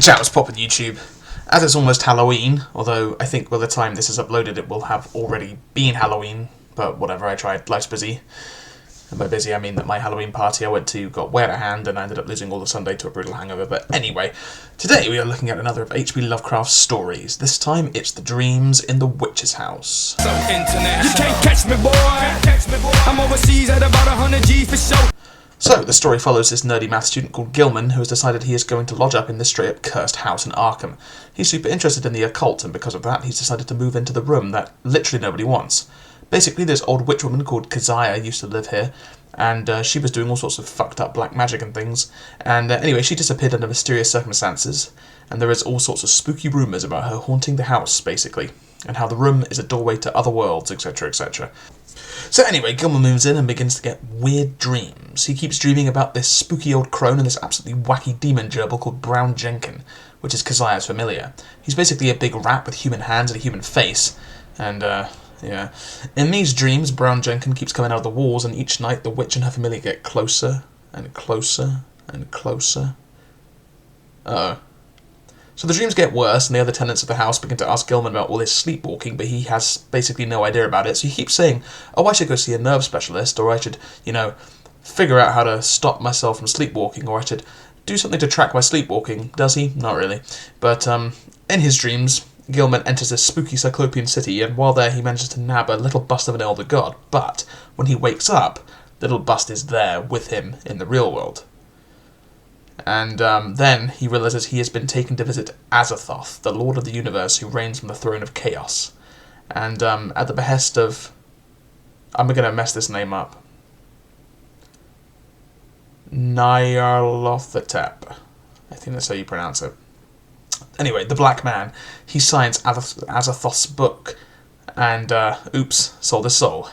Chat was popping YouTube. As it's almost Halloween, although I think by the time this is uploaded it will have already been Halloween, but whatever, I tried, life's busy. And by busy I mean that my Halloween party I went to got way out of hand and I ended up losing all the Sunday to a brutal hangover. But anyway, today we are looking at another of HP Lovecraft's stories. This time it's The Dreams in the Witch's House. So international. You can't catch me, boy. I'm overseas at about 100 G for show. So, the story follows this nerdy math student called Gilman who has decided he is going to lodge up in this straight-up cursed house in Arkham. He's super interested in the occult, and because of that, he's decided to move into the room that literally nobody wants. Basically, this old witch woman called Keziah used to live here, and she was doing all sorts of fucked up black magic and things, and anyway, she disappeared under mysterious circumstances, and there is all sorts of spooky rumours about her haunting the house, basically, and how the room is a doorway to other worlds, etc, etc. So anyway, Gilman moves in and begins to get weird dreams. He keeps dreaming about this spooky old crone and this absolutely wacky demon gerbil called Brown Jenkin, which is Keziah's familiar. He's basically a big rat with human hands and a human face, and yeah. In these dreams, Brown Jenkin keeps coming out of the walls, and each night the witch and her familiar get closer and closer and closer. Uh-oh. So the dreams get worse, and the other tenants of the house begin to ask Gilman about all his sleepwalking, but he has basically no idea about it, so he keeps saying, oh, I should go see a nerve specialist, or I should, figure out how to stop myself from sleepwalking, or I should do something to track my sleepwalking. Does he? Not really. But, in his dreams, Gilman enters this spooky Cyclopean city, and while there he manages to nab a little bust of an elder god, but when he wakes up, the little bust is there with him in the real world. And then he realizes he has been taken to visit Azathoth, the Lord of the Universe who reigns from the throne of Chaos. And at the behest of... I'm going to mess this name up. Nyarlathotep. I think that's how you pronounce it. Anyway, the Black Man, he signs Azathoth's book and, oops, sold his soul.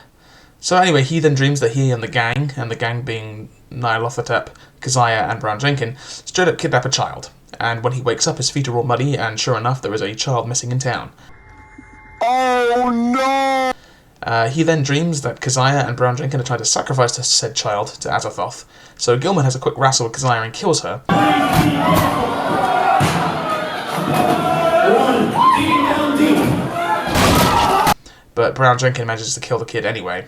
So anyway, he then dreams that he and the gang being Nyarlathotep, Keziah and Brown Jenkin, straight up kidnap a child. And when he wakes up, his feet are all muddy, and sure enough, there is a child missing in town. Oh no! He then dreams that Keziah and Brown Jenkin are trying to sacrifice said child to Azathoth. So Gilman has a quick wrestle with Keziah and kills her. But Brown Jenkin manages to kill the kid anyway.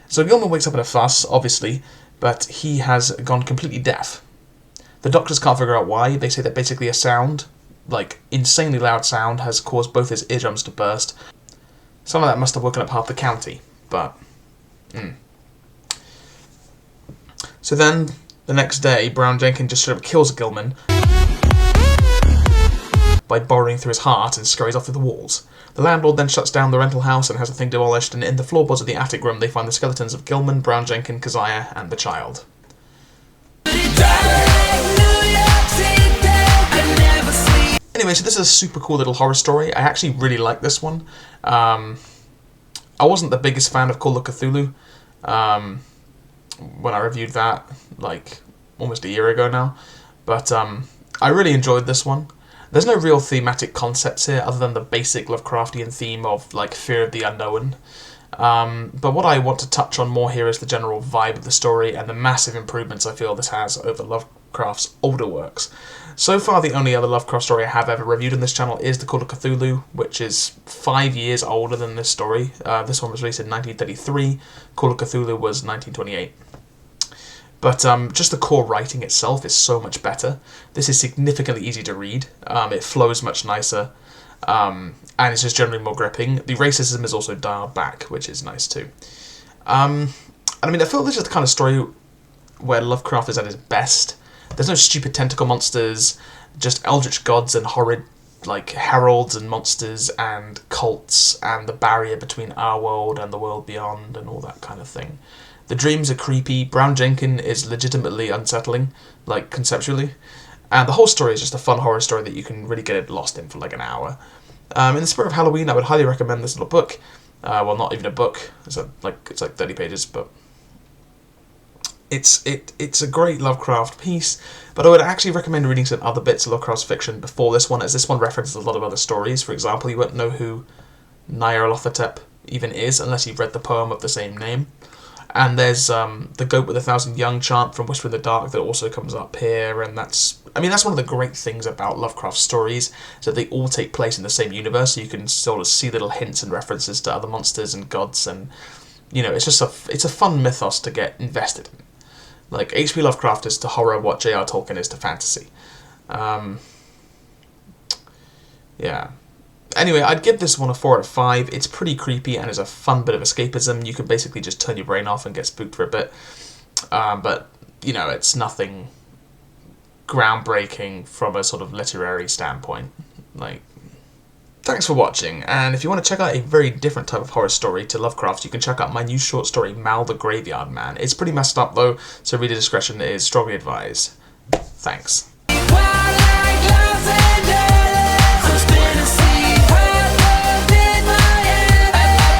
So Gilman wakes up in a fuss, obviously, but he has gone completely deaf. The doctors can't figure out why. They say that basically a sound, like insanely loud sound, has caused both his eardrums to burst. Some of that must have woken up half the county, but... So then, the next day, Brown Jenkin just straight up kills Gilman by burrowing through his heart and scurries off through the walls. The landlord then shuts down the rental house and has the thing demolished, and in the floorboards of the attic room they find the skeletons of Gilman, Brown Jenkin, Keziah, and the child. Anyway, so this is a super cool little horror story. I actually really like this one. I wasn't the biggest fan of Call of Cthulhu when I reviewed that, like, almost a year ago now. But I really enjoyed this one. There's no real thematic concepts here other than the basic Lovecraftian theme of, like, fear of the unknown. But what I want to touch on more here is the general vibe of the story and the massive improvements I feel this has over Lovecraft's older works. So far, the only other Lovecraft story I have ever reviewed on this channel is The Call of Cthulhu, which is 5 years older than this story. This one was released in 1933. Call of Cthulhu was 1928. But just the core writing itself is so much better. This is significantly easier to read. It flows much nicer. And it's just generally more gripping. The racism is also dialed back, which is nice too. I feel this is the kind of story where Lovecraft is at his best. There's no stupid tentacle monsters, just eldritch gods and horrid, like, heralds and monsters and cults and the barrier between our world and the world beyond and all that kind of thing. The dreams are creepy. Brown Jenkin is legitimately unsettling, like, conceptually. And the whole story is just a fun horror story that you can really get lost in for like an hour. In the spirit of Halloween, I would highly recommend this little book. Well, not even a book. It's like 30 pages, but it's a great Lovecraft piece. But I would actually recommend reading some other bits of Lovecraft's fiction before this one, as this one references a lot of other stories. For example, you won't know who Nyarlathotep even is unless you've read the poem of the same name. And there's the Goat with 1,000 Young chant from Whisper in the Dark that also comes up here, and that's one of the great things about Lovecraft stories, is that they all take place in the same universe, so you can sort of see little hints and references to other monsters and gods, and it's just it's a fun mythos to get invested in. Like, HP Lovecraft is to horror what J.R. Tolkien is to fantasy. Yeah. Anyway, I'd give this one a 4 out of 5. It's pretty creepy and is a fun bit of escapism. You can basically just turn your brain off and get spooked for a bit. But, it's nothing groundbreaking from a sort of literary standpoint. Thanks for watching, and if you want to check out a very different type of horror story to Lovecraft, you can check out my new short story, Mal the Graveyard Man. It's pretty messed up though, so reader discretion is strongly advised. Thanks.